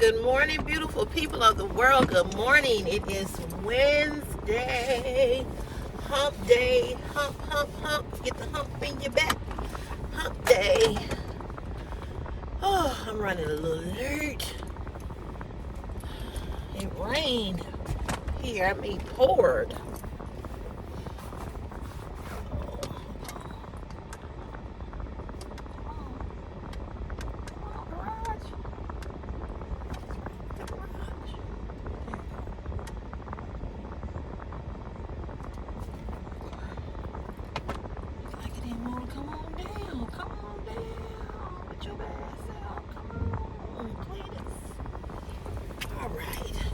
Good morning, beautiful people of the world. Good morning. It is Wednesday. Hump day. Hump, hump, hump. Get the hump in your back. Hump day. Oh, I'm running a little late. It rained here. I mean, poured.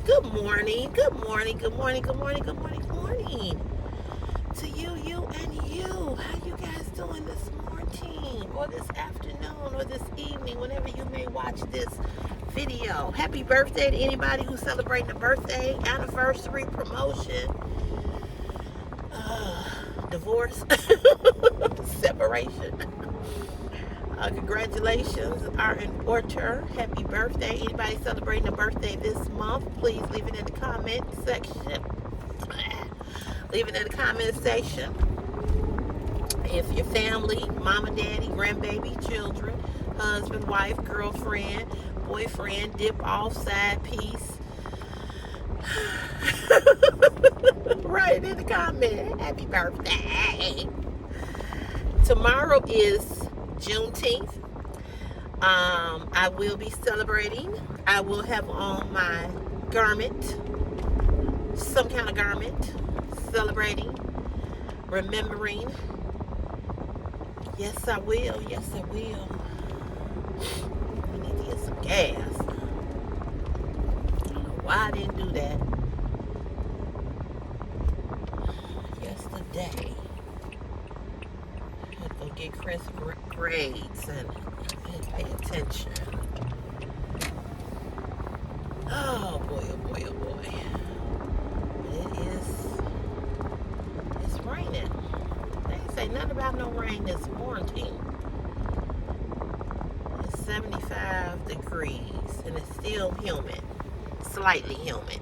Good morning, good morning, good morning, good morning, good morning, good morning to you, and you. How you guys doing this morning or this afternoon or this evening, whenever you may watch this video? Happy birthday to anybody who's celebrating a birthday, anniversary, promotion, divorce, separation. Congratulations are in order. Happy birthday. Anybody celebrating a birthday this month, please leave it in the comment section. Leave it in the comment section. If your family, mama, daddy, grandbaby, children, husband, wife, girlfriend, boyfriend, dip off, side piece. Write it in the comment. Happy birthday. Tomorrow is Juneteenth. I will be celebrating. I will have on my garment, some kind of garment, celebrating, remembering. Yes, I will. Yes, I will. I need to get some gas. I don't know why I didn't do that yesterday. I had to go get Chris grades and pay attention. Oh boy, oh boy, oh boy. It's raining. They ain't say nothing about no rain this morning. It's 75 degrees and it's still humid. Slightly humid.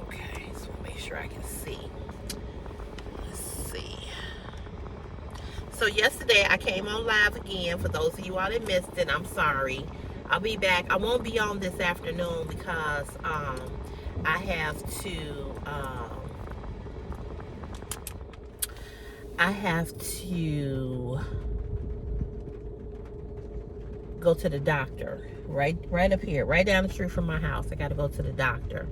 Okay, so make sure I can see. Let's see. So yesterday I came on live again. For those of you all that missed it, I'm sorry. I'll be back. I won't be on this afternoon because I have to go to the doctor. Right up here, right down the street from my house. I gotta go to the doctor.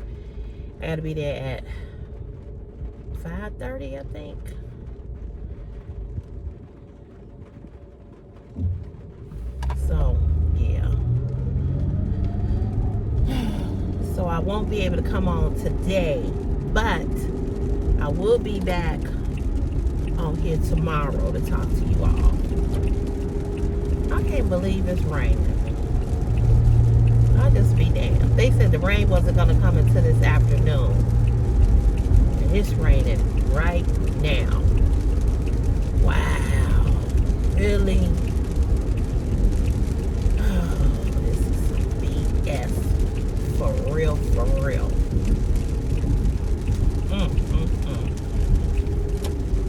I gotta be there at 5:30, I think. So, yeah. So I won't be able to come on today, but I will be back on here tomorrow to talk to you all. I can't believe it's raining. I'll just be damned. They said the rain wasn't going to come until this afternoon. And it's raining right now. Wow. Really? This is some BS. For real, for real.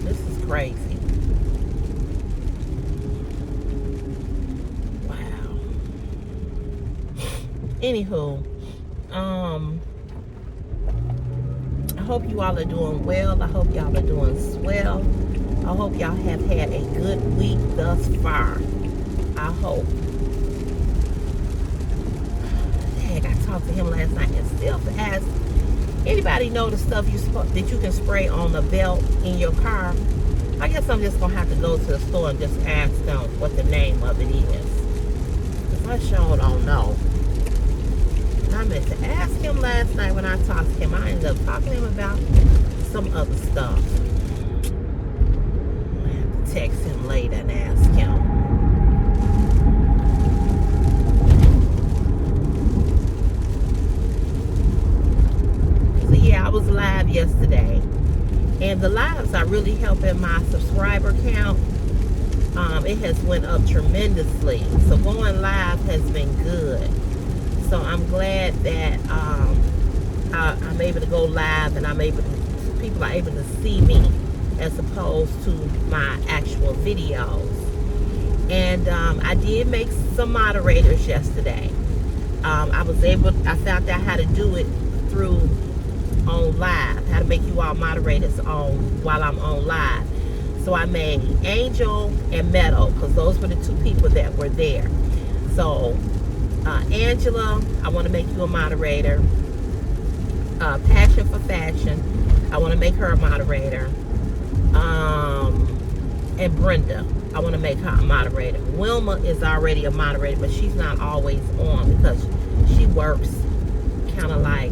This is crazy. Wow. Anywho, I hope you all are doing well. I hope y'all are doing swell. I hope y'all have had a good week thus far. I hope. Dang, I talked to him last night and still asked, anybody know the stuff that you can spray on the belt in your car? I guess I'm just going to have to go to the store and just ask them what the name of it is. Because I sure don't know. And I meant to ask him last night when I talked to him. I ended up talking to him about some other stuff. I have to text him later and ask him. So yeah, I was live yesterday. And the lives are really helping my subscriber count. It has went up tremendously. So going live has been good. so I'm glad that I'm able to go live, and people are able to see me as opposed to my actual videos. And I did make some moderators yesterday. I found out how to do it through on live, how to make you all moderators on while I'm on live. So I made Angel and Meadow, because those were the two people that were there. So Angela, I want to make you a moderator. Passion for Fashion, I want to make her a moderator. And Brenda, I want to make her a moderator. Wilma is already a moderator, but she's not always on because she works kind of like,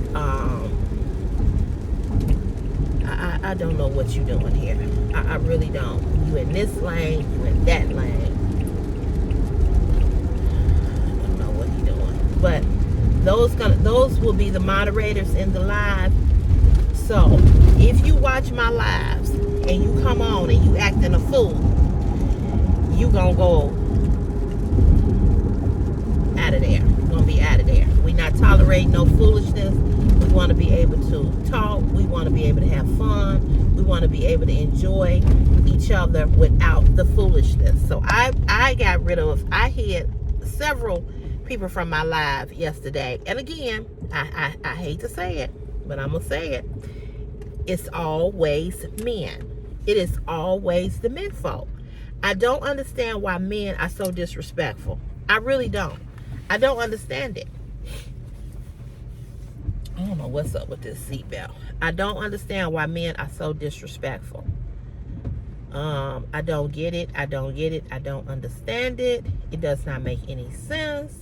I don't know what you're doing here. I really don't. You in this lane, you in that lane. I don't know what you're doing. But those will be the moderators in the live. So if you watch my lives and you come on and you acting a fool, you gonna go out of there. You're gonna be out of there. We not tolerating no foolishness. We want to be able to talk. We want to be able to have fun. We want to be able to enjoy each other without the foolishness. So I hid several people from my live yesterday. And again, I hate to say it, but I'm gonna say it. It's always men. It is always the men fault. I don't understand why men are so disrespectful. I really don't. I don't understand it. I don't know what's up with this seatbelt. I don't understand why men are so disrespectful. I don't get it. I don't get it. I don't understand it. It does not make any sense.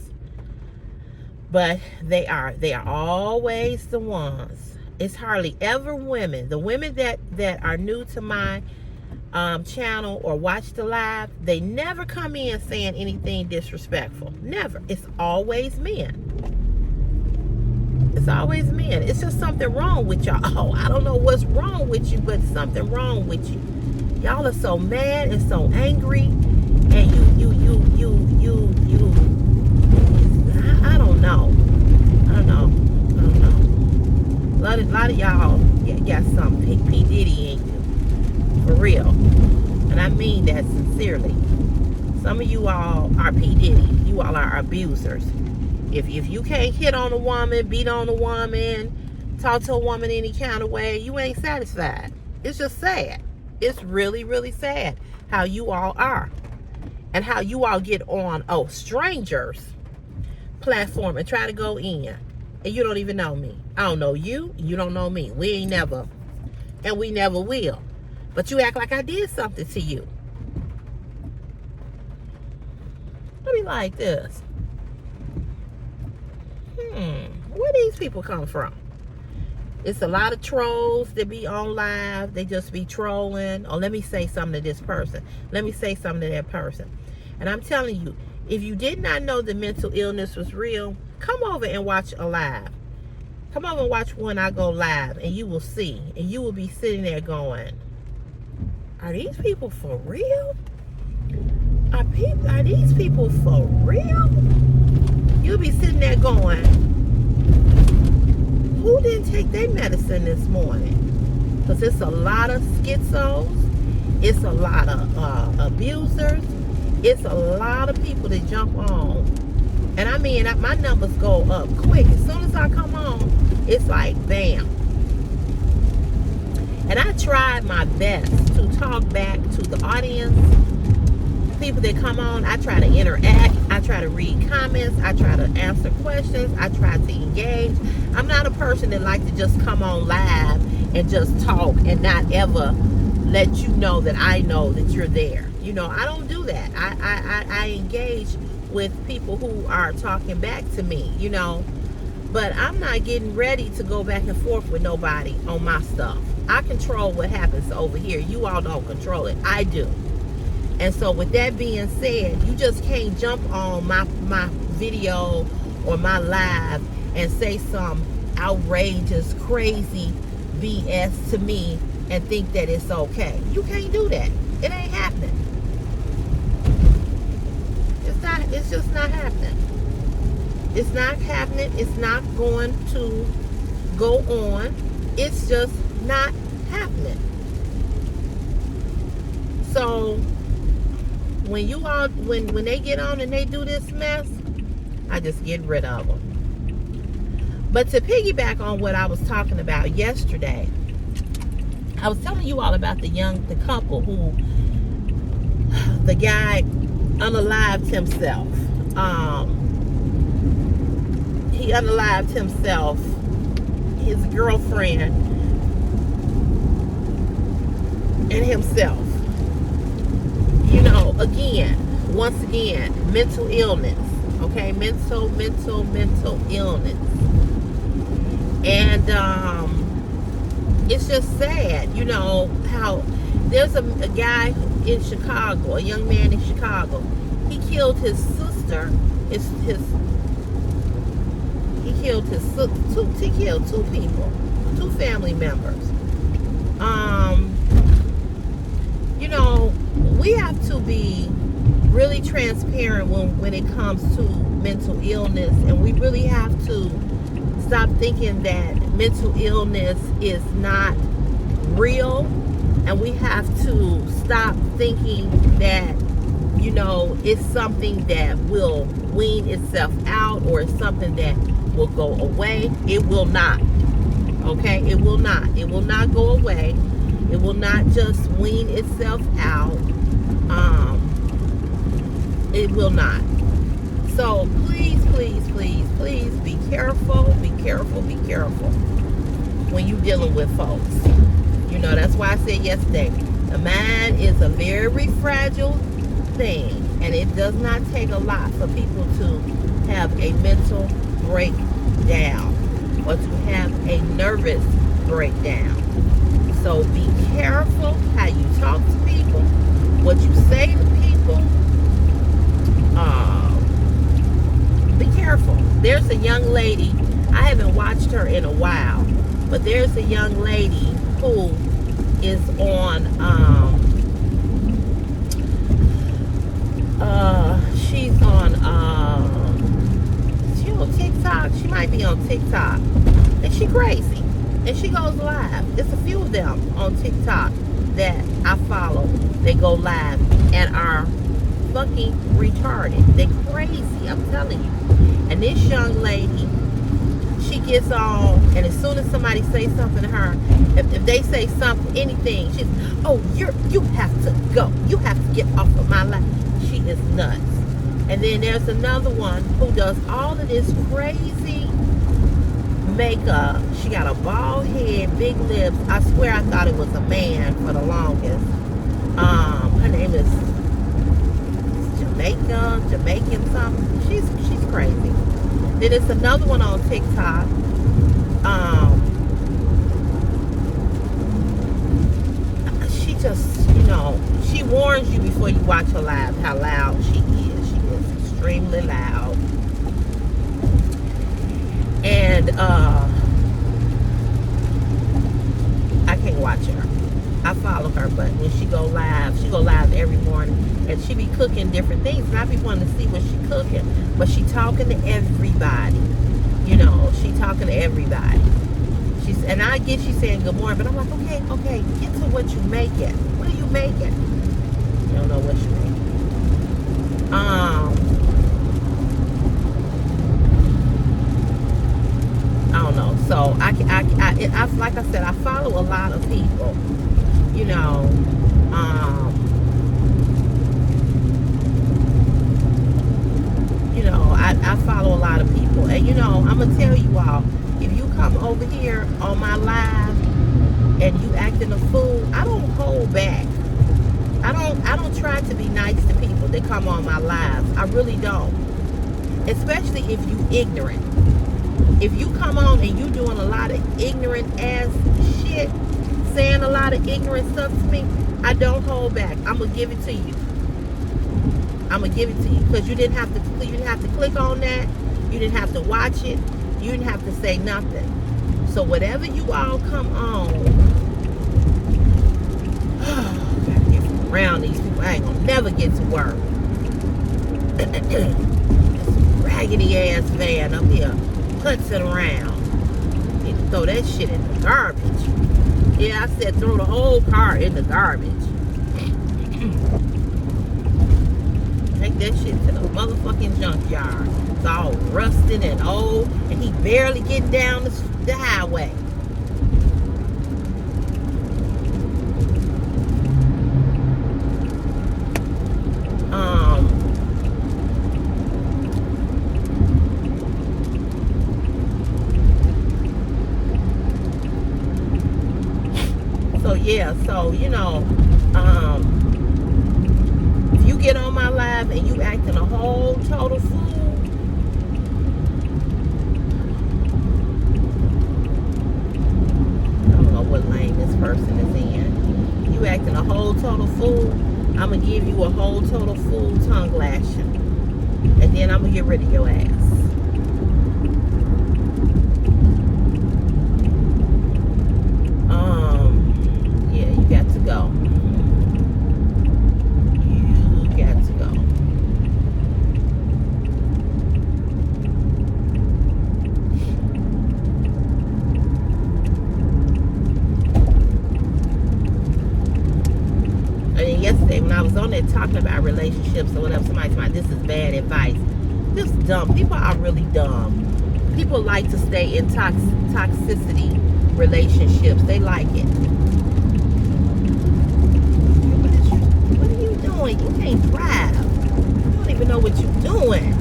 But they are always the ones. It's hardly ever women. The women that are new to my channel or watch the live, they never come in saying anything disrespectful. Never. It's always men. It's always men. It's just something wrong with y'all. Oh, I don't know what's wrong with you, but something wrong with you. Y'all are so mad and so angry, and you. I don't know. A lot of y'all got some P. Diddy in you, for real, and I mean that sincerely. Some of you all are P. Diddy. You all are abusers. If you can't hit on a woman, beat on a woman, talk to a woman any kind of way, you ain't satisfied. It's just sad. It's really, really sad how you all are. And how you all get on strangers' platform and try to go in. And you don't even know me. I don't know you. You don't know me. We ain't never. And we never will. But you act like I did something to you. Let me like this. Where these people come from? It's a lot of trolls that be on live. They just be trolling. Oh, let me say something to this person. Let me say something to that person. And I'm telling you, if you did not know the mental illness was real, come over and watch a live. Come over and watch when I go live, and you will see. And you will be sitting there going, are these people for real? Are these people for real? You'll be sitting there going, who didn't take their medicine this morning? Because it's a lot of schizos. It's a lot of abusers. It's a lot of people that jump on. And I mean, my numbers go up quick. As soon as I come on, it's like, bam. And I tried my best to talk back to the audience. People that come on, I try to interact. I try to read comments. I try to answer questions. I try to engage. I'm not a person that likes to just come on live and just talk and not ever let you know that I know that you're there. You know, I don't do that. I engage with people who are talking back to me, you know. But I'm not getting ready to go back and forth with nobody on my stuff. I control what happens over here. You all don't control it. I do. And so with that being said, you just can't jump on my video or my live and say some outrageous, crazy BS to me and think that it's okay. You can't do that. It ain't happening. It's just not happening. It's not happening. It's not going to go on. It's just not happening. So when you all when they get on and they do this mess, I just get rid of them. But to piggyback on what I was talking about yesterday, I was telling you all about the couple who the guy unalived himself. He unalived himself, his girlfriend, and himself. You know, once again, mental illness. Okay, mental illness. And it's just sad, you know, how there's a guy in Chicago, a young man in Chicago. He killed his sister. He killed two people, two family members. You know, we have to be really transparent when it comes to mental illness, and we really have to stop thinking that mental illness is not real, and we have to stop thinking that, you know, it's something that will wean itself out, or it's something that will go away. It will not. Okay? It will not. It will not go away. It will not just wean itself out. It will not. So please, please, please, please be careful. Be careful. Be careful when you're dealing with folks. You know, that's why I said yesterday, the mind is a very fragile thing, and it does not take a lot for people to have a mental breakdown or to have a nervous breakdown. So be careful how you talk to people, what you say to people. Be careful. There's a young lady, I haven't watched her in a while, but there's a young lady who is on she's on TikTok. She might be on TikTok, and she crazy, and she goes live. There's a few of them on TikTok that I follow. They go live and are fucking retarded. They crazy, I'm telling you. And this young lady, she gets on, and as soon as somebody says something to her, if they say something, anything, she's, oh, you have to go. You have to get off of my life. She is nuts. And then there's another one who does all of this crazy makeup. She got a bald head, big lips. I swear I thought it was a man for the longest. Her name is Jamaican something. She's crazy. Then there's another one on TikTok. She just, you know, she warns you before you watch her live how loud she is. She is extremely loud. And I can't watch her. I follow her, but when she go live every morning, and she be cooking different things, and I be wanting to see what she cooking, but she talking to everybody. You know, she talking to everybody. And I get she's saying good morning, but I'm like, okay, get to what you making. What are you making? You don't know what you making. I don't know. So I like I said, I follow a lot of people. You know, I follow a lot of people, and you know, I'm gonna tell you all, if you come over here on my live and you acting a fool, I don't hold back. I don't try to be nice to people that come on my lives. I really don't. Especially if you ignorant. If you come on and you doing a lot of ignorant ass shit, saying a lot of ignorant stuff to me, I don't hold back. I'm gonna give it to you. I'm gonna give it to you, because you didn't have to click on that. You didn't have to watch it. You didn't have to say nothing. So whatever you all come on, gotta get around these people. I ain't gonna never get to work. It's raggedy ass van up here putzing around. Need to throw that shit in the garbage. Yeah, I said throw the whole car in the garbage. Take that shit to the motherfucking junkyard. It's all rusted and old, and he barely getting down the highway. So yeah, so you know, if you get on my live and you acting a whole total fool, I don't know what lane this person is in. You acting a whole total fool, I'm gonna give you a whole total fool tongue lashing, and then I'm gonna get rid of your ass. Yeah, you got to go. You got to go. And yesterday when I was on there talking about relationships or whatever, somebody told me this is bad advice. This is dumb. People are really dumb. People like to stay in toxicity relationships. They like it. What are you doing? You can't drive. You don't even know what you're doing.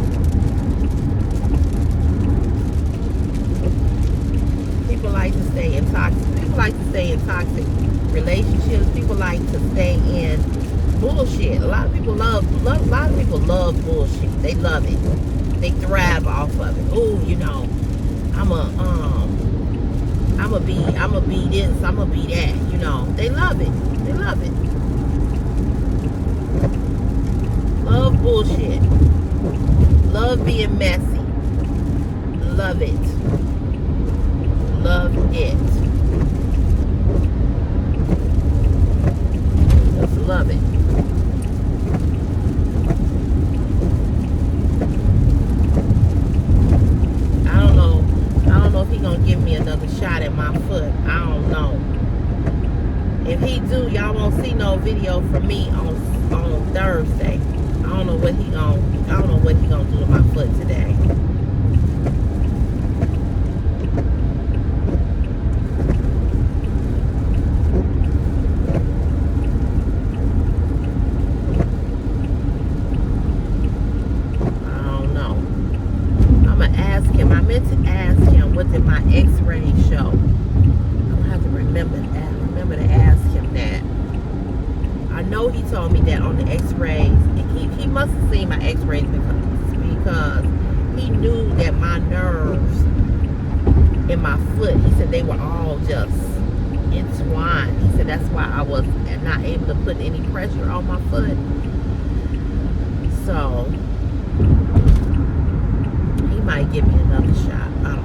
People like to stay in toxic relationships. People like to stay in bullshit. A lot of people love bullshit. They love it. They thrive off of it. Oh, you know, I'ma be this, I'ma be that, you know. They love it. They love it. Love bullshit. Love being messy. Love it. Love it. Just love it. I don't know if he gonna give me another shot at my foot. I don't know. If he do, y'all won't see no video from me on Thursday. I don't know what he gonna do to my foot today. I don't know. I'ma ask him. I meant to ask him what did my X-ray show. I'm gonna have to remember to ask him that. I know he told me that on the X-rays. He must have seen my X-rays because he knew that my nerves in my foot, he said they were all just entwined. He said that's why I was not able to put any pressure on my foot. So he might give me another shot. I don't know.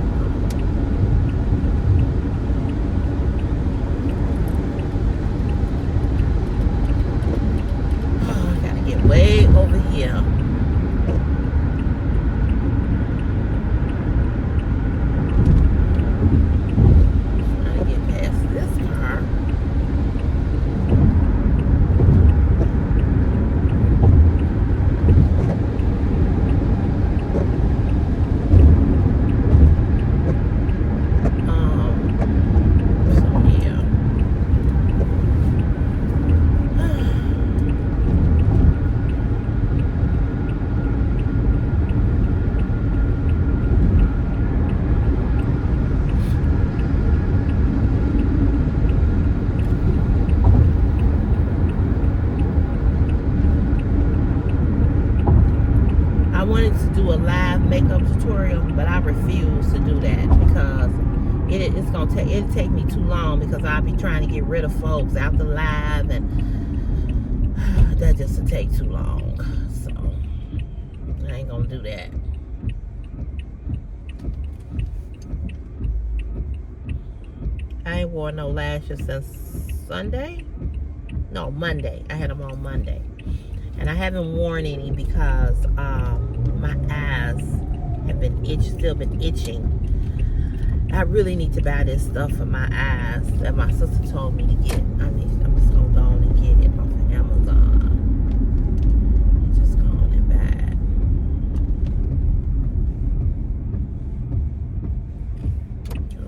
Way over here. Trying to get past this car. I wanted to do a live makeup tutorial, but I refuse to do that because it'll take me too long because I'll be trying to get rid of folks out the live, and that just will take too long. So I ain't gonna do that. I ain't worn no lashes since Sunday. No, Monday. I had them on Monday. And I haven't worn any because my eyes have been still been itching. I really need to buy this stuff for my eyes that my sister told me to get. I'm just gonna go on and get it off of Amazon. Just go on and buy it.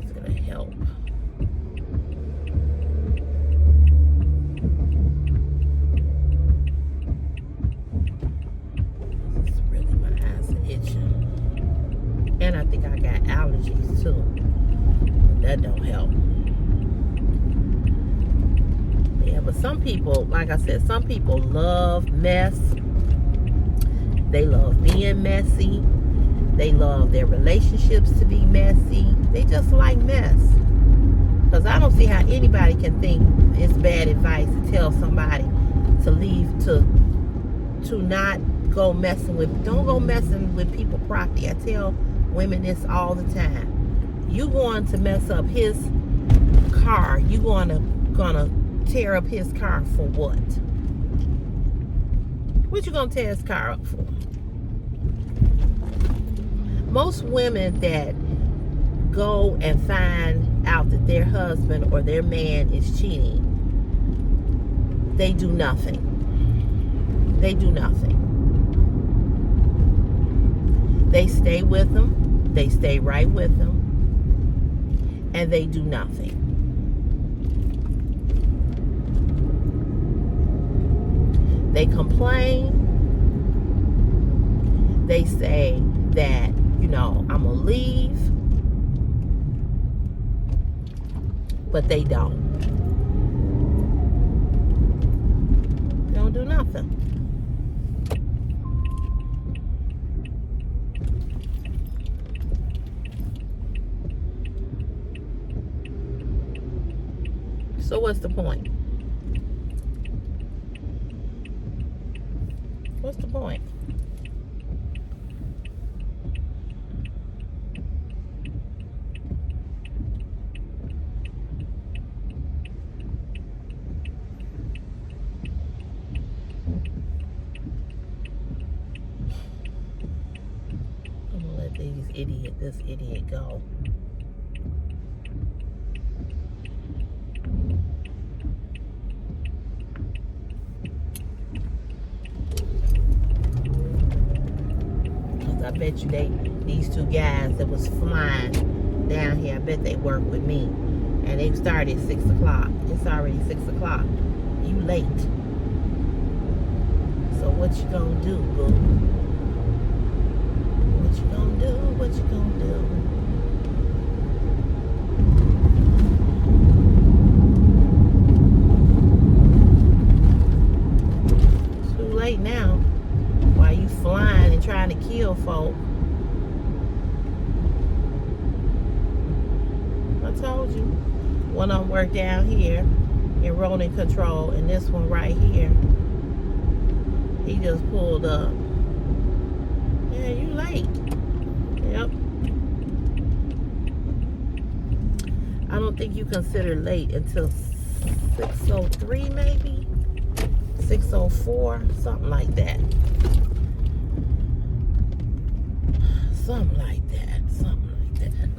It's gonna help. It's really, my eyes are itching. And I think I got allergies too. That don't help. Yeah, but some people, like I said, some people love mess. They love being messy. They love their relationships to be messy. They just like mess. Because I don't see how anybody can think it's bad advice to tell somebody to leave, to not go messing with, don't go messing with people's property. I tell women this all the time. You going to mess up his car. You gonna tear up his car for what? What you gonna tear his car up for? Most women that go and find out that their husband or their man is cheating, they do nothing. They do nothing. They stay with them. They stay right with them. And they do nothing. They complain. They say that, I'm going to leave. But they don't. They don't do nothing. So what's the point? What's the point? I'm gonna let this idiot go. I bet you these two guys that was flying down here, I bet they work with me. And they started at 6 o'clock. It's already 6 o'clock. You late. So what you gonna do, boo? What you gonna do? What you gonna do? Too late now. While you flying and trying to kill folk. I told you. One of them worked down here in rolling control, and this one right here, he just pulled up. Yeah, you late. Yep. I don't think you consider late until 6:03 maybe? 6:04, something like that. Something like that. Something like that.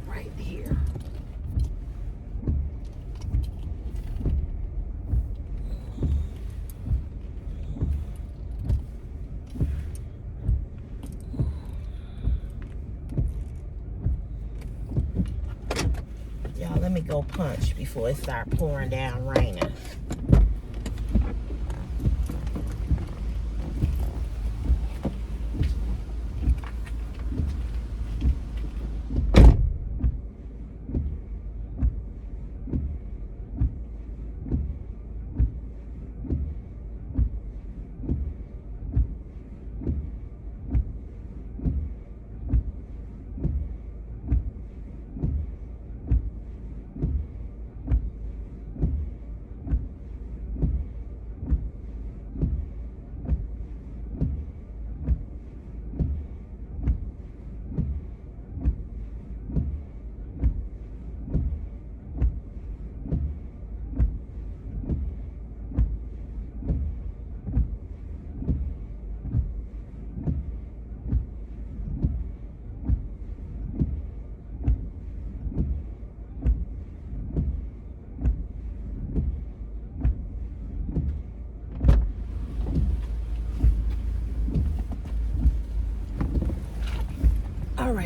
Right here. Y'all, let me go punch before it start pouring down raining.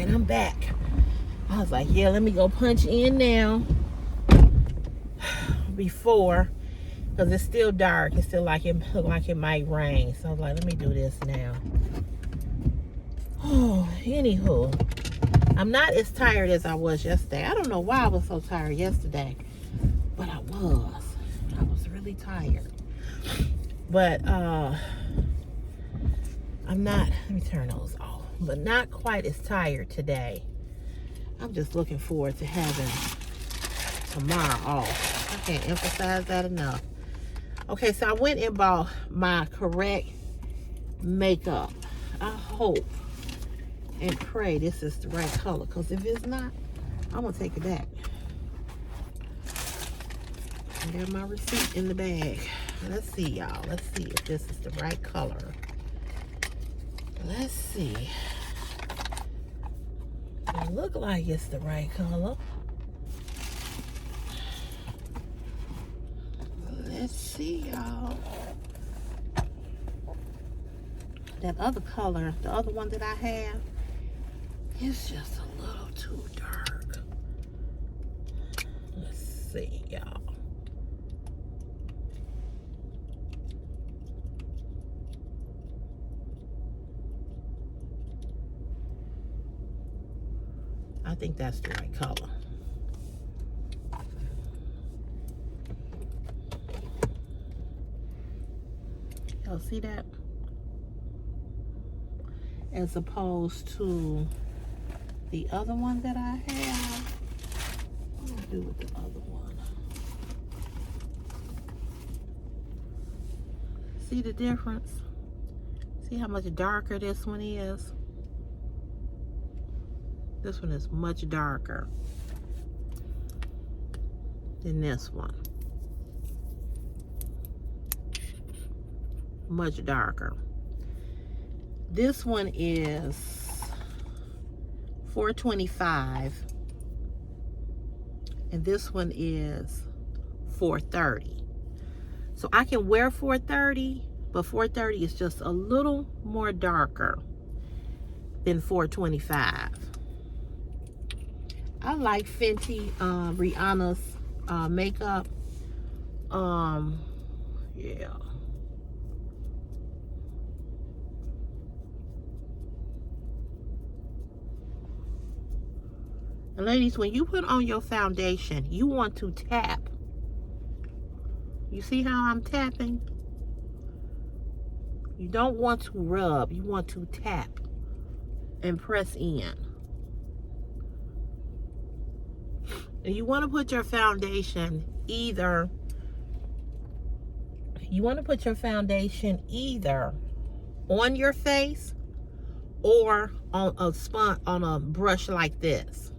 right, I'm back. I was like, yeah, let me go punch in now before, because it's still dark. It's still like it look like it might rain. So I was like, let me do this now. Oh, anywho, I'm not as tired as I was yesterday. I don't know why I was so tired yesterday, but I was really tired. But I'm not, let me turn those off, but not quite as tired today. I'm just looking forward to having tomorrow off. I can't emphasize that enough. Okay, so I went and bought my correct makeup. I hope and pray this is the right color, because if it's not, I'm gonna take it back. I got my receipt in the bag. Let's see, y'all. Let's see if this is the right color. Let's see. It look like it's the right color. Let's see, y'all. That other color, the other one that I have, it's just a little too dark. Let's see, y'all. I think that's the right color. Y'all see that? As opposed to the other one that I have. What do I do with the other one? See the difference? See how much darker this one is? This one is much darker than this one. Much darker. This one is $4.25 and this one is $4.30. So I can wear $4.30, but $4.30 is just a little more darker than $4.25. I like Fenty Rihanna's makeup. Yeah. And ladies, when you put on your foundation, you want to tap. You see how I'm tapping? You don't want to rub. You want to tap and press in. And you want to put your foundation either on your face or on a brush like this.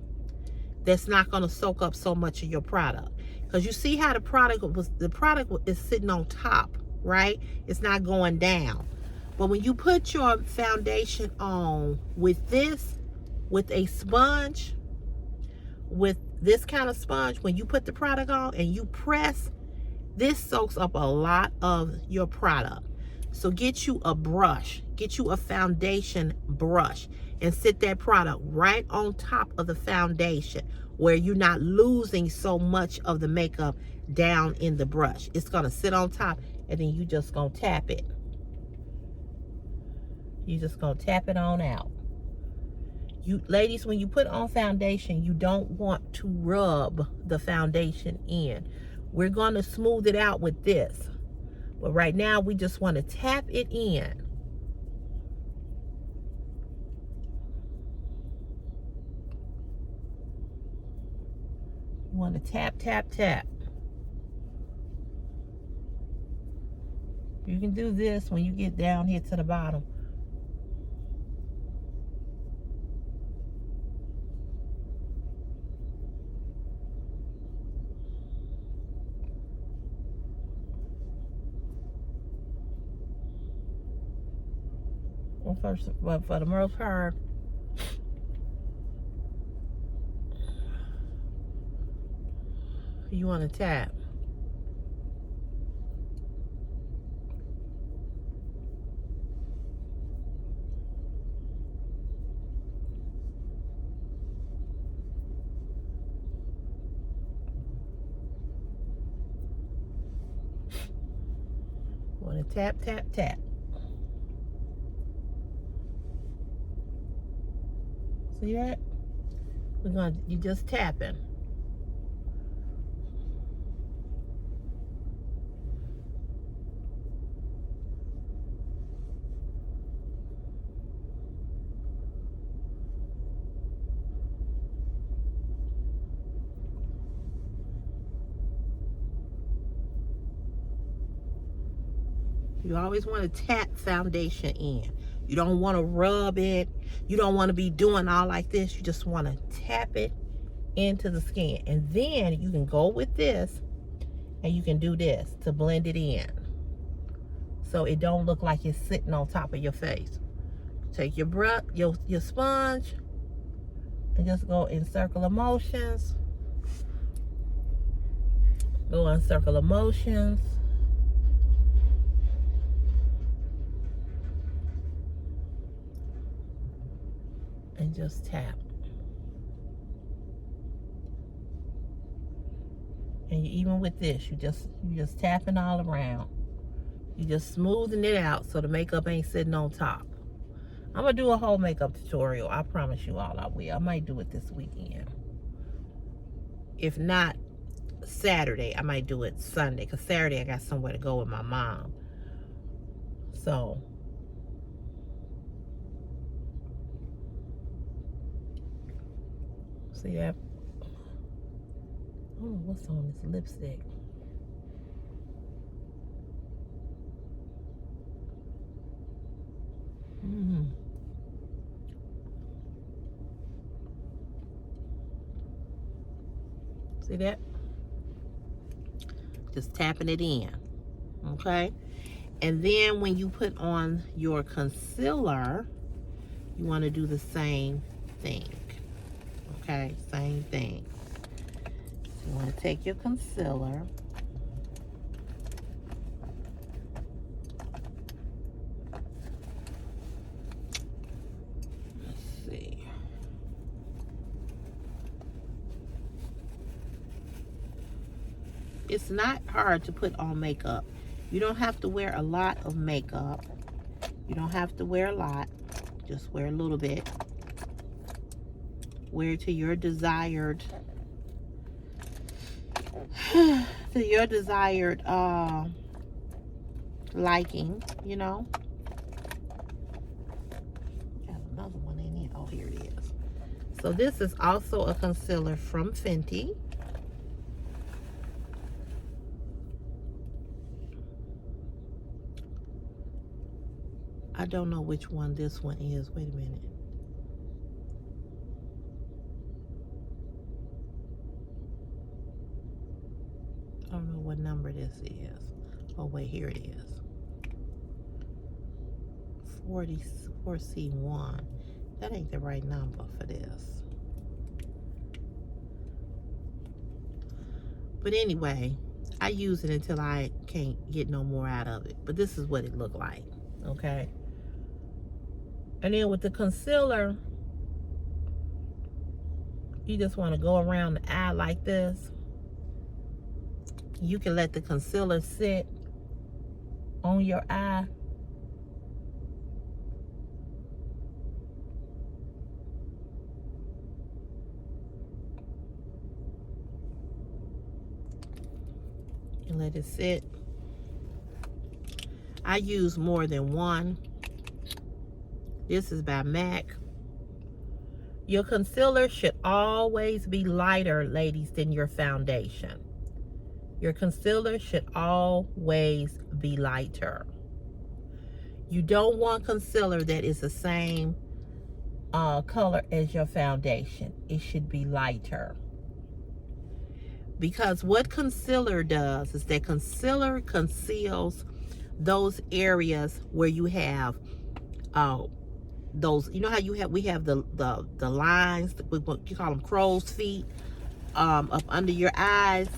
That's not going to soak up so much of your product, because you see how the product is sitting on top, right? It's not going down. But when you put your foundation on with a sponge, with this kind of sponge, when you put the product on and you press, this soaks up a lot of your product. So get you a brush, get you a foundation brush, and sit that product right on top of the foundation where you're not losing so much of the makeup down in the brush. It's gonna sit on top, and then you just gonna tap it. You just gonna tap it on out. You ladies, when you put on foundation, you don't want to rub the foundation in. We're gonna smooth it out with this. But right now, we just want to tap it in. You want to tap, tap, tap. You can do this when you get down here to the bottom. Well, for the most part, you want to tap. want to tap, tap, tap. See that? You just tapping. You always want to tap foundation in. You don't want to rub it. You don't want to be doing all like this. You just want to tap it into the skin. And then you can go with this and you can do this to blend it in. So it don't look like it's sitting on top of your face. Take your brush, your sponge, and just go in circular motions. Go in circular motions. And just tap. And even with this, you just tapping all around. You just smoothing it out so the makeup ain't sitting on top. I'm gonna do a whole makeup tutorial. I promise you all I will. I might do it this weekend. If not Saturday, I might do it Sunday, because Saturday I got somewhere to go with my mom. So see that? I don't know what's on this lipstick. See that? Just tapping it in. Okay? And then when you put on your concealer, you want to do the same thing. Okay? Same thing. You want to take your concealer. Let's see. It's not hard to put on makeup. You don't have to wear a lot of makeup. You don't have to wear a lot. Just wear a little bit. Wear to your desired liking, you know. Got another one in here. Oh, here it is. So this is also a concealer from Fenty. I don't know which one this one is. Wait a minute. I don't know what number this is. Oh, wait, here it is. 44C1. That ain't the right number for this. But anyway, I use it until I can't get no more out of it. But this is what it looked like, okay? And then with the concealer, you just want to go around the eye like this. You can let the concealer sit on your eye. And let it sit. I use more than one. This is by MAC. Your concealer should always be lighter, ladies, than your foundation. Your concealer should always be lighter. You don't want concealer that is the same color as your foundation. It should be lighter. Because what concealer does is that concealer conceals those areas where you have those, you know how we have the lines, what you call them crow's feet, up under your eyes.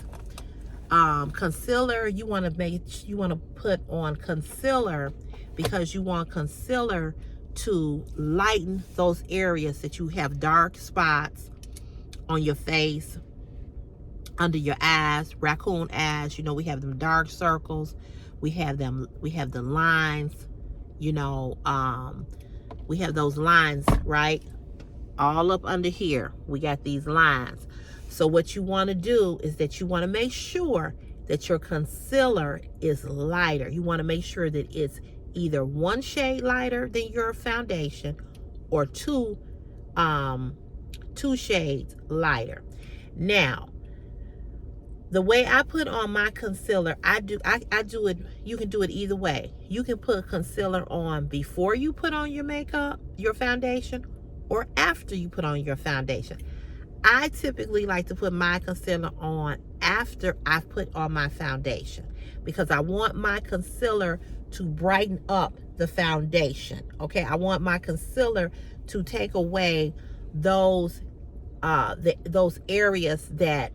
Concealer, you want to put on concealer because you want concealer to lighten those areas that you have dark spots on your face, under your eyes, raccoon eyes. You know, we have them dark circles. We have them, we have the lines, you know, we have those lines, right? All up under here, we got these lines. So what you want to do is that you want to make sure that your concealer is lighter. You want to make sure that it's either one shade lighter than your foundation or two shades lighter. Now, the way I put on my concealer, I do it, you can do it either way. You can put concealer on before you put on your makeup, your foundation, or after you put on your foundation. I typically like to put my concealer on after I've put on my foundation because I want my concealer to brighten up the foundation. Okay, I want my concealer to take away those areas that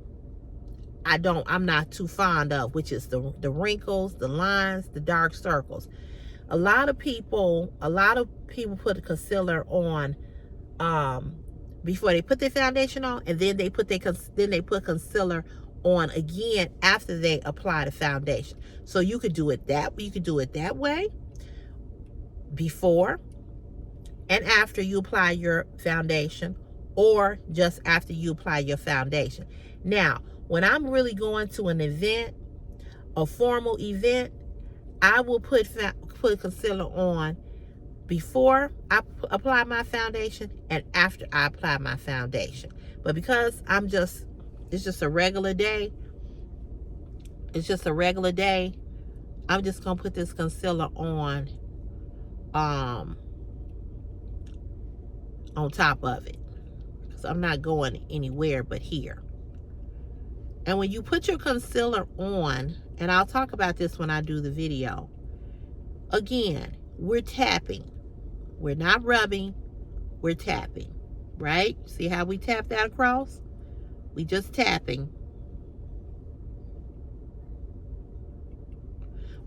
I'm not too fond of, which is the wrinkles, the lines, the dark circles. A lot of people put a concealer on before they put their foundation on, and then they put concealer on again after they apply the foundation. So you could do it that way, before and after you apply your foundation, or just after you apply your foundation. Now, when I'm really going to an event, a formal event, I will put concealer on before I apply my foundation and after I apply my foundation. But because it's just a regular day, I'm just gonna put this concealer on top of it, because I'm not going anywhere but here. And when you put your concealer on, and I'll talk about this when I do the video, again, we're tapping. We're not rubbing, we're tapping, right? See how we tap that across? We just tapping.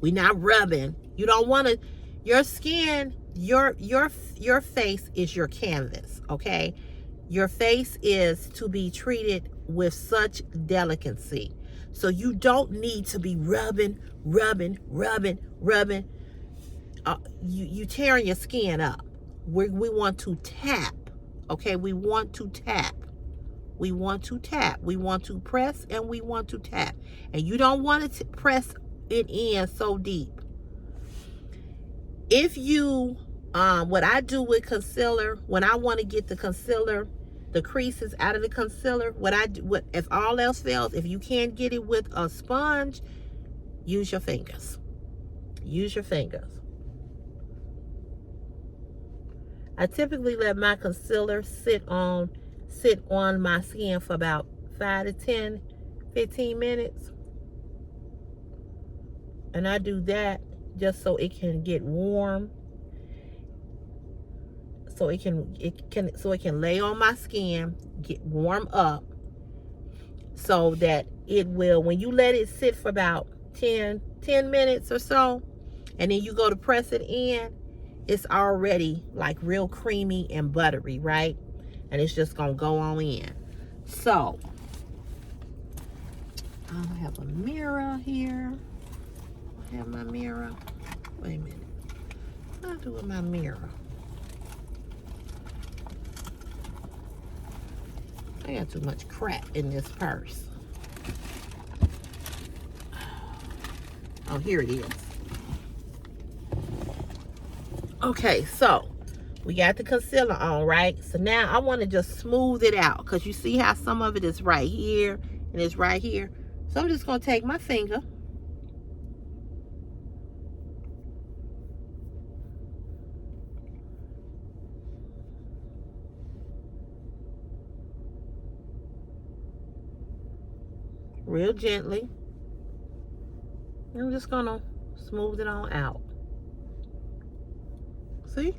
We're not rubbing. You don't want to, your skin, your face is your canvas, okay? Your face is to be treated with such delicacy. So you don't need to be rubbing. You tearing your skin up. We want to tap, okay? We want to tap. We want to tap. We want to press and we want to tap. And you don't want to press it in so deep. If you, what I do with concealer, when I want to get the concealer, the creases out of the concealer, if all else fails, if you can't get it with a sponge, use your fingers. Use your fingers. I typically let my concealer sit on my skin for about 5 to 10, 15 minutes. And I do that just so it can get warm. So it can lay on my skin, get warm up, so that it will, when you let it sit for about 10 minutes or so, and then you go to press it in, it's already like real creamy and buttery, right? And it's just gonna go on in. So I have a mirror here. I have my mirror. Wait a minute. What do I do with my mirror? I got too much crap in this purse. Oh, here it is. Okay, so we got the concealer on, right? So now I want to just smooth it out, because you see how some of it is right here and it's right here. So I'm just going to take my finger. Real gently. I'm just going to smooth it on out. See?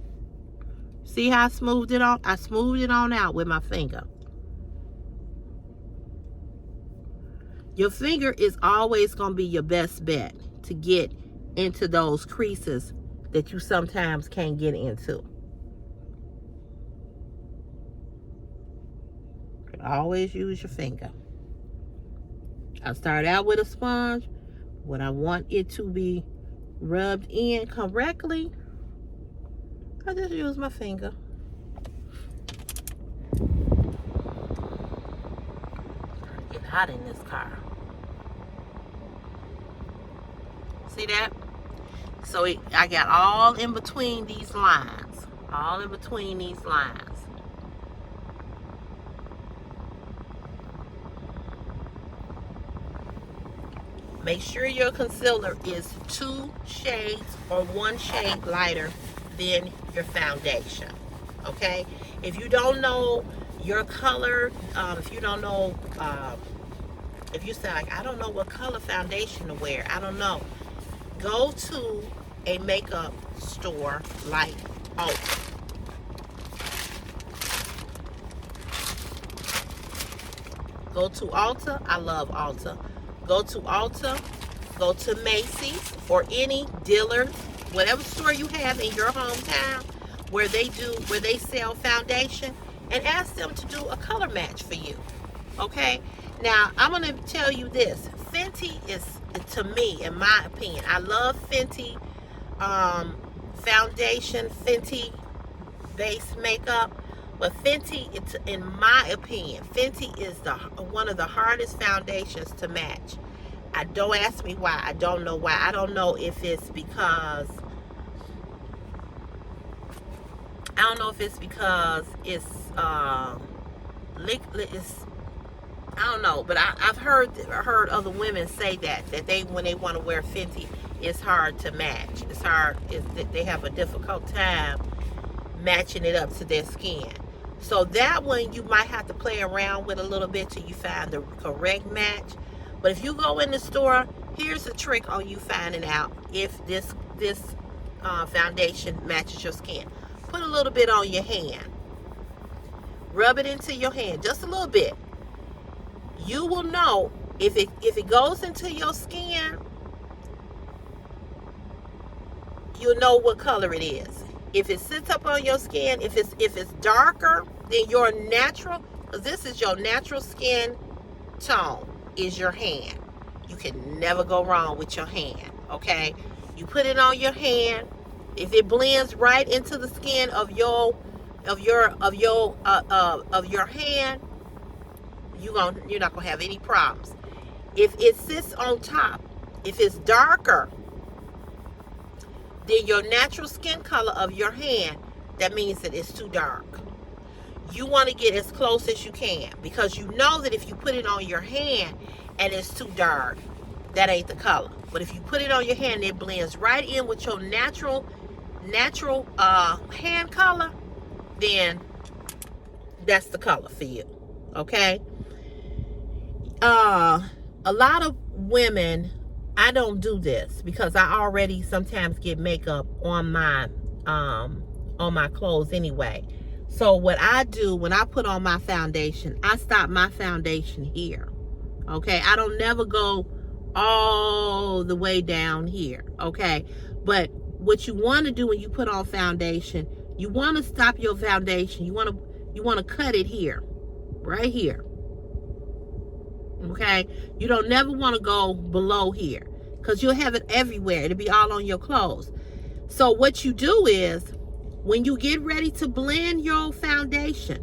See how I smoothed it on? I smoothed it on out with my finger. Your finger is always going to be your best bet to get into those creases that you sometimes can't get into. Always use your finger. I start out with a sponge when I want it to be rubbed in correctly. I just use my finger. It's hot in this car. See that? So I got all in between these lines. All in between these lines. Make sure your concealer is 2 shades or 1 shade lighter than your foundation. Okay? If you don't know your color, if you don't know, if you say like, I don't know what color foundation to wear, I don't know. Go to a makeup store like Ulta. Go to Ulta. I love Ulta. Go to Ulta. Go to Macy's or any dealer, whatever store you have in your hometown where they sell foundation, and ask them to do a color match for you. Okay? Now, I'm going to tell you this. Fenty is, to me, in my opinion, I love Fenty foundation, Fenty base makeup, but Fenty, it's, in my opinion, Fenty is one of the hardest foundations to match. Don't ask me why. I don't know why. I don't know if it's because it's liquid. I don't know, but I've heard other women say that they, when they want to wear Fenty, it's hard to match. It's hard. They have a difficult time matching it up to their skin. So that one you might have to play around with a little bit till you find the correct match. But if you go in the store, here's a trick on you finding out if this foundation matches your skin. Put a little bit on your hand. Rub it into your hand, just a little bit. You will know if it goes into your skin, you'll know what color it is. If it sits up on your skin, if it's darker than your natural, because this is your natural skin tone, is your hand. You can never go wrong with your hand. Okay, you put it on your hand. If it blends right into the skin of your hand, you're not gonna have any problems. If it sits on top, if it's darker than your natural skin color of your hand, that means that it's too dark. You want to get as close as you can, because you know that if you put it on your hand and it's too dark, that ain't the color. But if you put it on your hand and it blends right in with your natural hand color, then that's the color for you. Okay? A lot of women, I don't do this because I already sometimes get makeup on my clothes anyway. So what I do when I put on my foundation, I stop my foundation here. Okay? I don't never go all the way down here. Okay? But what you want to do when you put on foundation, you want to stop your foundation. You want to cut it here. Right here. Okay? You don't never want to go below here, because you'll have it everywhere. It'll be all on your clothes. So what you do is, when you get ready to blend your foundation,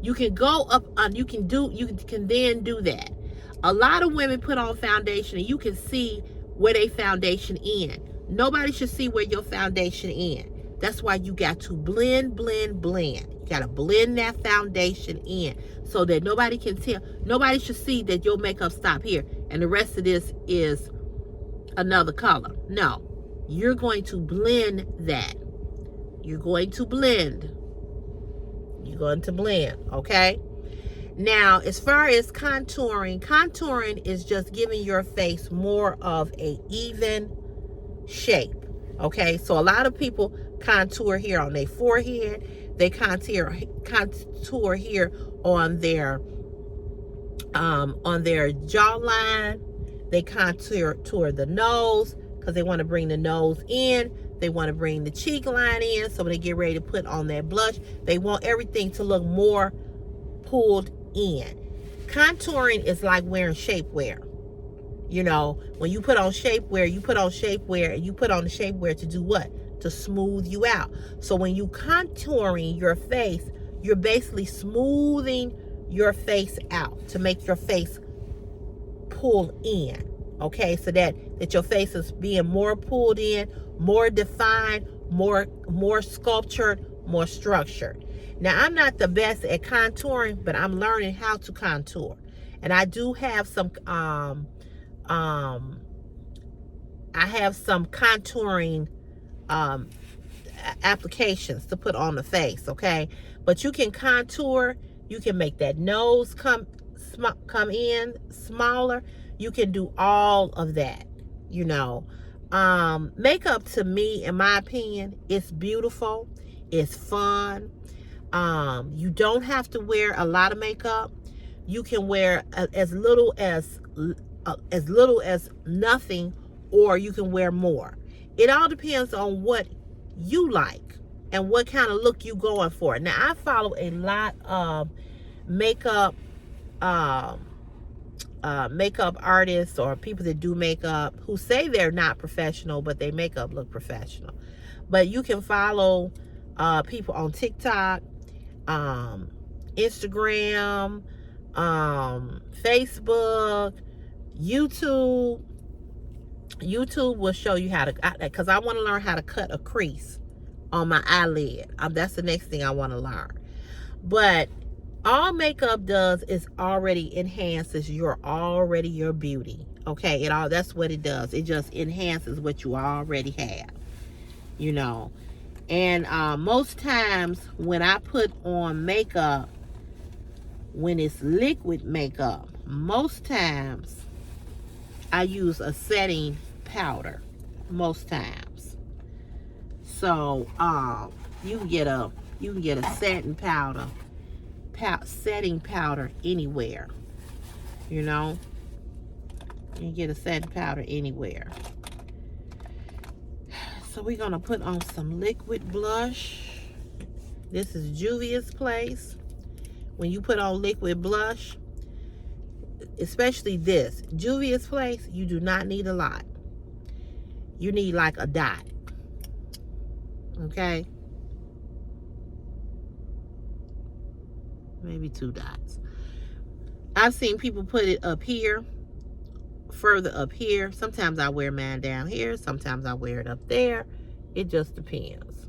you can go up, you can then do that. A lot of women put on foundation and you can see where they foundation in. Nobody should see where your foundation in. That's why you got to blend, blend, blend. You got to blend that foundation in so that nobody can tell. Nobody should see that your makeup stop here and the rest of this is another color. No, you're going to blend that. You're going to blend. You're going to blend, okay? Now, as far as contouring is just giving your face more of a even shape, okay? So a lot of people contour here on their forehead. They contour here on their jawline. They contour the nose because they want to bring the nose in. They want to bring the cheek line in. So when they get ready to put on their blush, they want everything to look more pulled in. Contouring is like wearing shapewear. You know, when you put on shapewear, you put on shapewear, and you put on the shapewear to do what? To smooth you out. So when you contouring your face, you're basically smoothing your face out to make your face pull in. Okay, so that your face is being more pulled in, more defined, more sculptured, more structured. Now, I'm not the best at contouring, but I'm learning how to contour. And I do have some um I have some contouring um applications to put on the face, okay? But you can contour, you can make that nose come in smaller. You can do all of that, you know. Makeup, to me, in my opinion, it's beautiful, it's fun. You don't have to wear a lot of makeup. You can wear as little as nothing, or you can wear more. It all depends on what you like and what kind of look you going for. Now, I follow a lot of makeup makeup artists or people that do makeup who say they're not professional, but they makeup look professional. But you can follow people on TikTok, Instagram, Facebook, YouTube. YouTube will show you how to, because I want to learn how to cut a crease on my eyelid. That's the next thing I want to learn. But all makeup does is already enhances your beauty. Okay, that's what it does. It just enhances what you already have, you know. And most times when I put on makeup, when it's liquid makeup, most times I use a setting powder. Most times. So you can get a setting powder, setting powder anywhere. You know, you can get a setting powder anywhere. So we're gonna put on some liquid blush. This is Juvia's Place. When you put on liquid blush, especially this Juvia's Place, you do not need a lot. You need like a dot. Okay, maybe 2 dots. I've seen people put it up here, further up here. Sometimes I wear mine down here, sometimes I wear it up there. It just depends.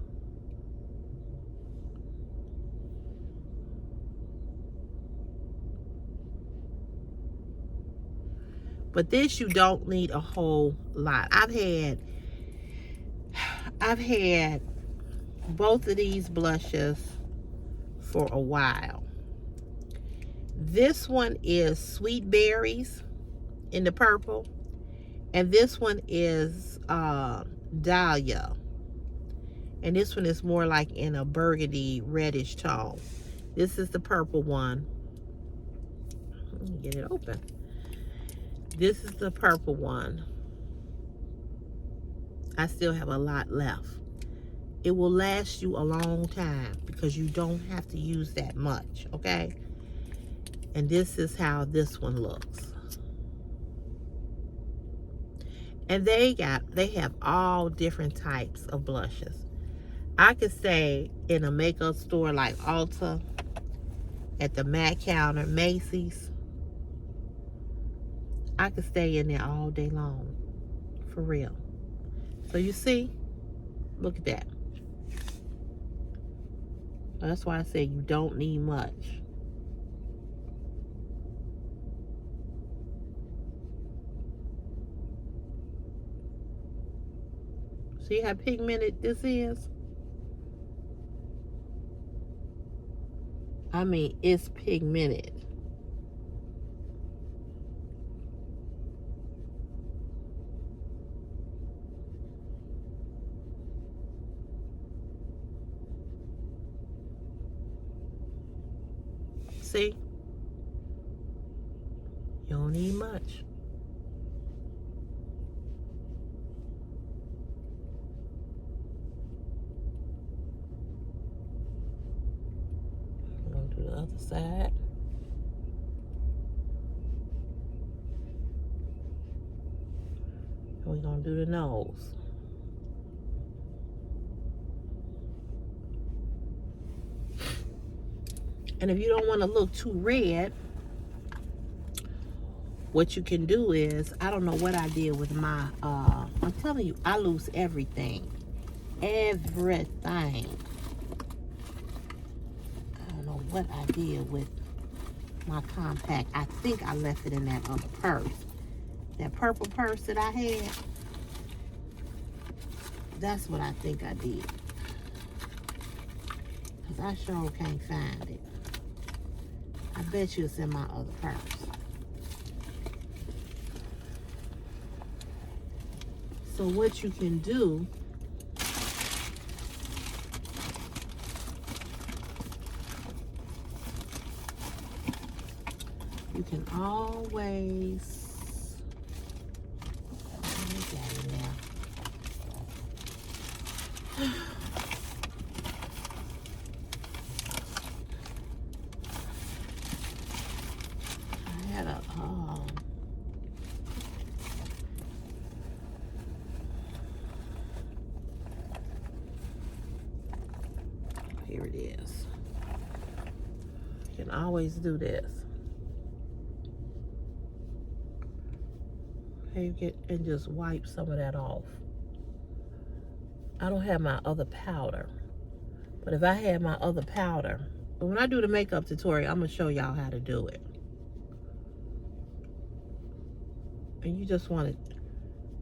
But this, you don't need a whole lot. I've had both of these blushes for a while. This one is Sweet Berries in the purple, and this one is Dahlia, and this one is more like in a burgundy reddish tone. This is the purple one. Let me get it open. This is the purple one. I still have a lot left. It will last you a long time because you don't have to use that much, okay? And this is how this one looks. And they have all different types of blushes. I could say in a makeup store like Ulta, at the MAC counter, Macy's, I could stay in there all day long, for real. So you see, look at that. That's why I say you don't need much. See how pigmented this is? I mean, it's pigmented. See? You don't need much. I'm going to do the other side. we're going to do the nose. And if you don't want to look too red, what you can do is, I don't know what I did with my, I'm telling you, I lose everything. Everything. I don't know what I did with my compact. I think I left it in that other purse. That purple purse that I had. That's what I think I did. Because I sure can't find it. I bet you it's in my other purse. So what you can do, you can always, look at it now. I had a, here it is. You can always do this. You get and just wipe some of that off. I don't have my other powder, but if I had my other powder, but when I do the makeup tutorial, I'm gonna show y'all how to do it. And you just want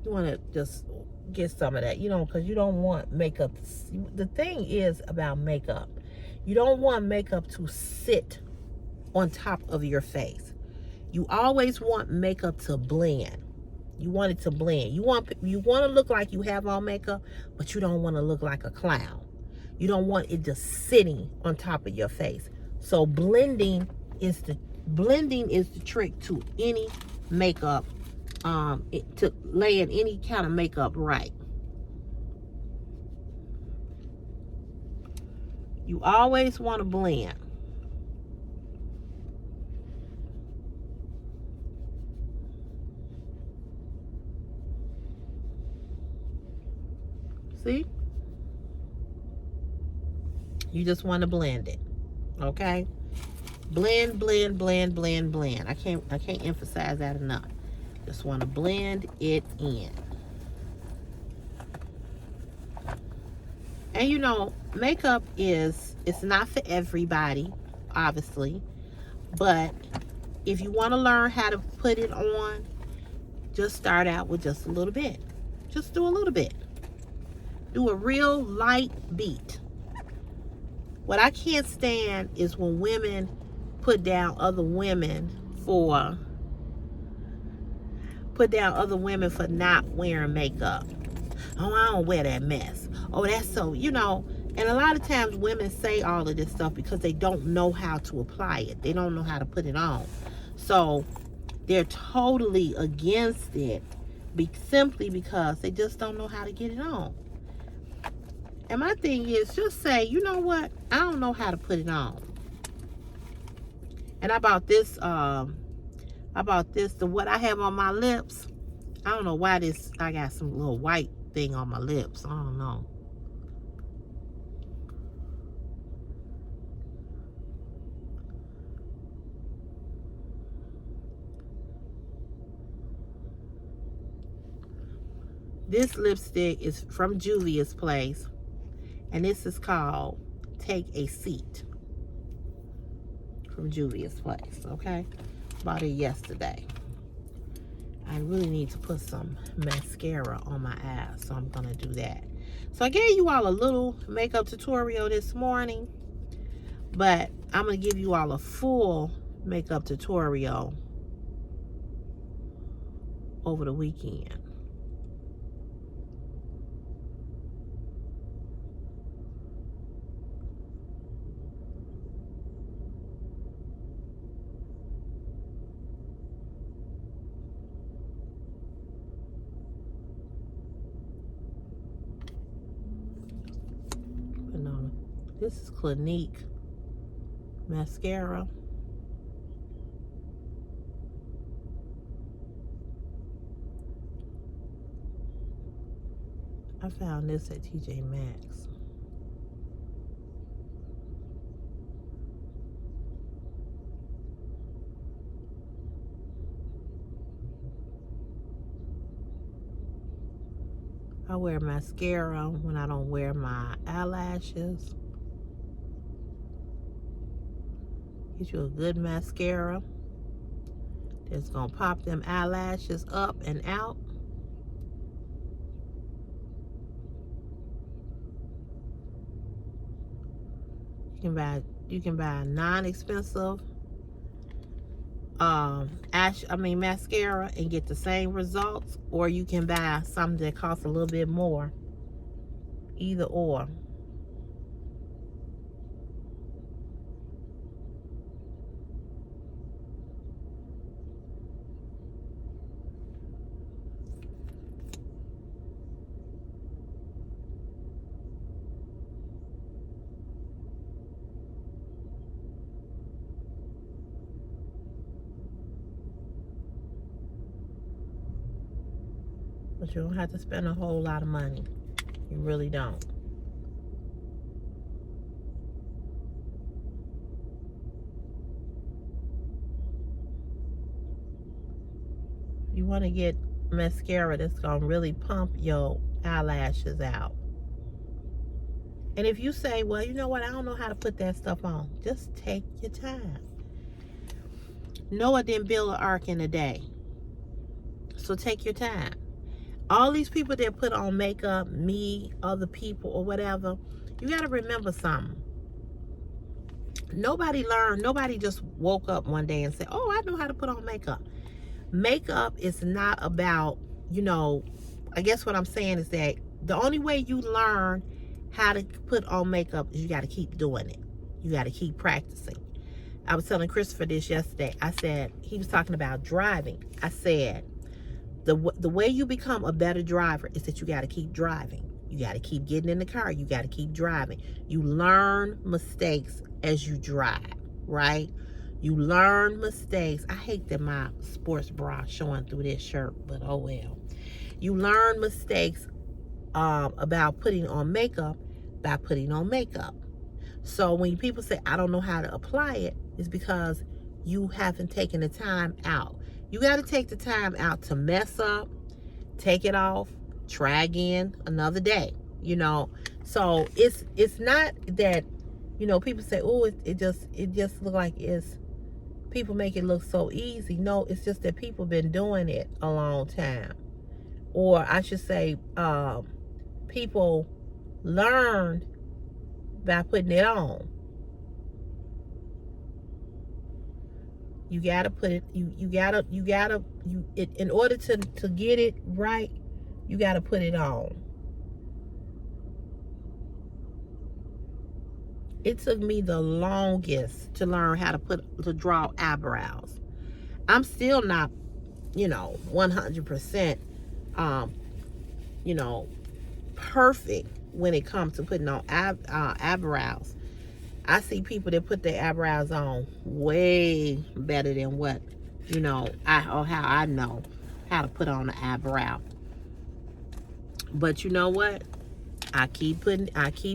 to just get some of that, you know, because you don't want makeup. The thing is about makeup, you don't want makeup to sit on top of your face. You always want makeup to blend. You want it to blend. You want to look like you have on makeup, but you don't want to look like a clown. You don't want it just sitting on top of your face. So blending is the trick to any makeup, to laying any kind of makeup right. You always want to blend. See? You just want to blend it. Okay? Blend, blend, blend, blend, blend. I can't emphasize that enough. Just want to blend it in. And you know, makeup it's not for everybody, obviously. But if you want to learn how to put it on, just start out with just a little bit. Just do a little bit. Do a real light beat. What I can't stand is when women put down other women for not wearing makeup. Oh, I don't wear that mess. Oh, that's so, you know. And a lot of times women say all of this stuff because they don't know how to apply it. They don't know how to put it on. So they're totally against it simply because they just don't know how to get it on. And my thing is, just say, you know what? I don't know how to put it on. And I bought this, the what I have on my lips. I don't know why I got some little white thing on my lips. I don't know. This lipstick is from Juvia's Place. And this is called Take a Seat. From Juvia's Place, okay? Bought it yesterday. I really need to put some mascara on my eyes, so I'm gonna do that. So I gave you all a little makeup tutorial this morning, but I'm gonna give you all a full makeup tutorial over the weekend. This is Clinique mascara. I found this at TJ Maxx. I wear mascara when I don't wear my eyelashes. Get you a good mascara that's gonna pop them eyelashes up and out. You can buy a non-expensive mascara and get the same results, or you can buy something that costs a little bit more. Either or. But you don't have to spend a whole lot of money. You really don't. You want to get mascara that's going to really pump your eyelashes out. And if you say, well, you know what, I don't know how to put that stuff on, just take your time. Noah didn't build an ark in a day. So take your time. All these people that put on makeup, me, other people, or whatever, you got to remember something. Nobody just woke up one day and said, oh, I know how to put on makeup. Makeup is not about, I guess what I'm saying is that the only way you learn how to put on makeup is you got to keep doing it. You got to keep practicing. I was telling Christopher this yesterday. I said, he was talking about driving. I said, the way you become a better driver is that you got to keep driving. You got to keep getting in the car. You got to keep driving. You learn mistakes as you drive, right? You learn mistakes. I hate that my sports bra showing through this shirt, but oh well. You learn mistakes about putting on makeup by putting on makeup. So when people say, I don't know how to apply it, it's because you haven't taken the time out. You got to take the time out to mess up, take it off, try again another day, So it's not that, people say, oh, it just look like it's, people make it look so easy. No, it's just that people been doing it a long time. Or I should say, people learned by putting it on. You gotta put it, in order to get it right, you gotta put it on. It took me the longest to learn how to draw eyebrows. I'm still not, 100%, perfect when it comes to putting on eyebrows. I see people that put their eyebrows on way better than what, how I know how to put on an eyebrow. But you know what? I keep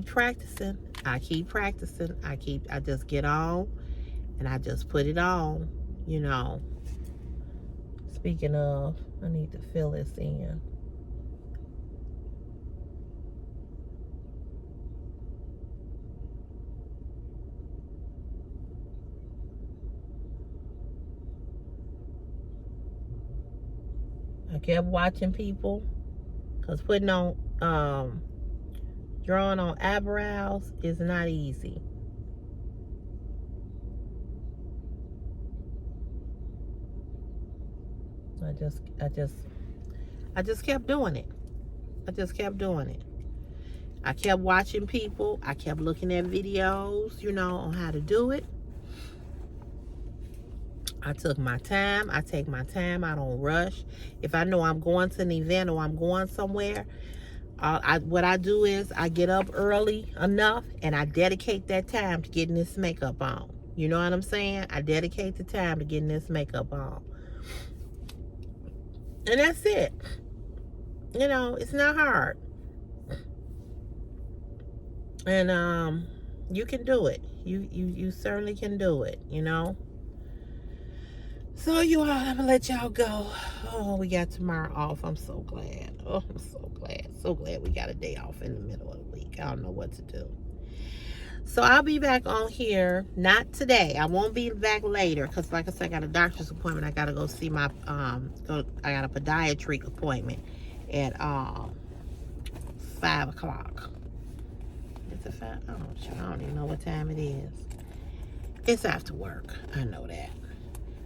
practicing. I just get on and I just put it on, Speaking of, I need to fill this in. I kept watching people, because putting on, drawing on eyebrows is not easy. I just kept doing it. I kept watching people. I kept looking at videos, on how to do it. I took my time. I take my time. I don't rush. If I know I'm going to an event or I'm going somewhere, what I do is I get up early enough and I dedicate that time to getting this makeup on. You know what I'm saying? I dedicate the time to getting this makeup on. And that's it. It's not hard. And you can do it. You certainly can do it, you know. So you all, I'm gonna let y'all go. Oh, we got tomorrow off. I'm so glad. Oh, I'm so glad. So glad we got a day off in the middle of the week. I don't know what to do. So I'll be back on here. Not today. I won't be back later because, like I said, I got a doctor's appointment. I gotta go see my I got a podiatry appointment at 5 o'clock. Is it 5? I don't even know what time it is. It's after work. I know that.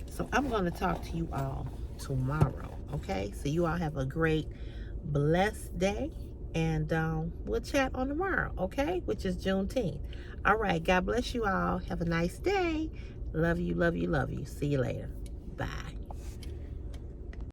So I'm going to talk to you all tomorrow, okay? So you all have a great, blessed day, and we'll chat on tomorrow, okay? Which is Juneteenth. All right, God bless you all. Have a nice day. Love you, love you, love you. See you later. Bye.